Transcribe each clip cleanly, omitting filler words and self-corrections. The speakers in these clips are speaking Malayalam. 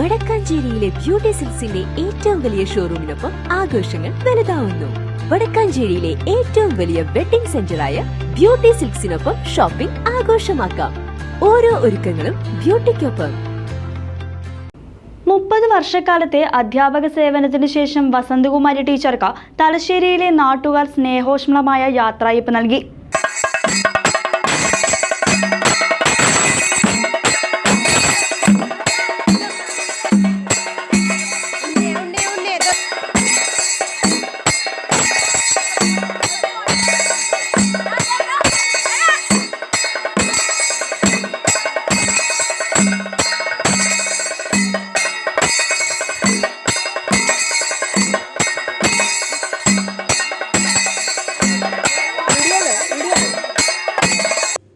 വടക്കാഞ്ചേരിയിലെ ബ്യൂട്ടി സിൽക്സിന്റെ ഏറ്റവും വലിയ ഷോറൂമിനൊപ്പം ആഘോഷങ്ങൾ വലുതാവുന്നു. വടക്കാഞ്ചേരിയിലെ ഏറ്റവും വലിയ വെഡിംഗ് സെന്ററായ ബ്യൂട്ടി സിൽക്സിനൊപ്പം ഷോപ്പിംഗ് ആഘോഷമാക്കാം. ഓരോ ഒരുക്കങ്ങളും ബ്യൂട്ടിക്കൊപ്പം. 30 വർഷക്കാലത്തെ അധ്യാപക സേവനത്തിനു ശേഷം വസന്തകുമാരി ടീച്ചർക്ക് തലശ്ശേരിയിലെ നാട്ടുകാർ സ്നേഹോഷ്മളമായ യാത്രയയപ്പ് നൽകി.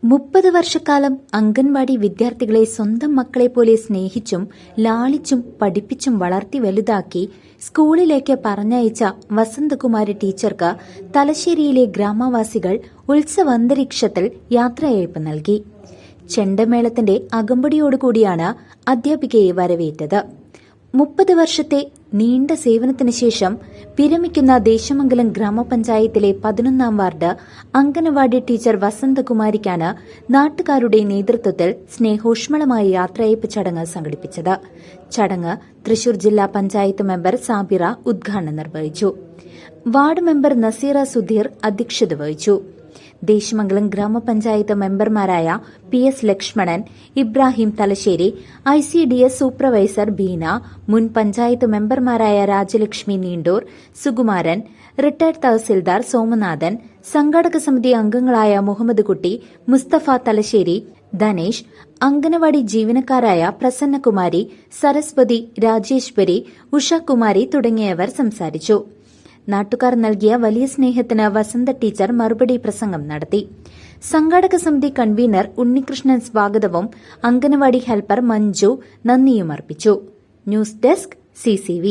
മുപ്പത് വർഷക്കാലം അംഗൻവാടി വിദ്യാർത്ഥികളെ സ്വന്തം മക്കളെ പോലെ സ്നേഹിച്ചും ലാളിച്ചും പഠിപ്പിച്ചും വളർത്തി വലുതാക്കി സ്കൂളിലേക്ക് പറഞ്ഞയച്ച വസന്തകുമാരി ടീച്ചർക്ക് തലശ്ശേരിയിലെ ഗ്രാമവാസികൾ ഉത്സവാന്തരീക്ഷത്തിൽ യാത്രയയപ്പ് നൽകി. ചെണ്ടമേളത്തിന്റെ അകമ്പടിയോടുകൂടിയാണ് അധ്യാപികയെ വരവേറ്റത്. 30 വർഷത്തെ നീണ്ട സേവനത്തിന് ശേഷം വിരമിക്കുന്ന ദേശമംഗലം ഗ്രാമപഞ്ചായത്തിലെ 11ാം വാർഡ് അംഗനവാടി ടീച്ചർ വസന്തകുമാരിക്കാണ് നാട്ടുകാരുടെ നേതൃത്വത്തിൽ സ്നേഹോഷ്മളമായ യാത്രയയപ്പ് ചടങ്ങ് സംഘടിപ്പിച്ചത്. ചടങ്ങ് തൃശൂർ ജില്ലാ പഞ്ചായത്ത് മെമ്പർ സാബിറ ഉദ്ഘാടനം നിർവഹിച്ചു. വാർഡ് മെമ്പർ നസീറ സുധീർ അധ്യക്ഷത വഹിച്ചു. ദേശമംഗലം ഗ്രാമപഞ്ചായത്ത് മെമ്പർമാരായ PS Lakshmanan, Ibrahim Thalassery, ICDS supervisor Beena, മുൻ പഞ്ചായത്ത് മെമ്പർമാരായ രാജലക്ഷ്മി നീണ്ടൂർ, സുകുമാരൻ, റിട്ടയർഡ് തഹസിൽദാർ സോമനാഥൻ, സംഘാടക സമിതി അംഗങ്ങളായ മുഹമ്മദ് കുട്ടി, മുസ്തഫ തലശ്ശേരി, ധനേഷ്, അംഗനവാടി ജീവനക്കാരായ പ്രസന്നകുമാരി, സരസ്വതി, രാജേശ്വരി, ഉഷകുമാരി തുടങ്ങിയവർ സംസാരിച്ചു. നാട്ടുകാർ നൽകിയ വലിയ സ്നേഹത്തിന് വസന്ത ടീച്ചർ മറുപടി പ്രസംഗം നടത്തി. സംഘാടക സമിതി കൺവീനർ ഉണ്ണികൃഷ്ണൻ സ്വാഗതവും അംഗനവാടി ഹെൽപ്പർ മഞ്ജു നന്ദിയും അർപ്പിച്ചു. News desk CCV.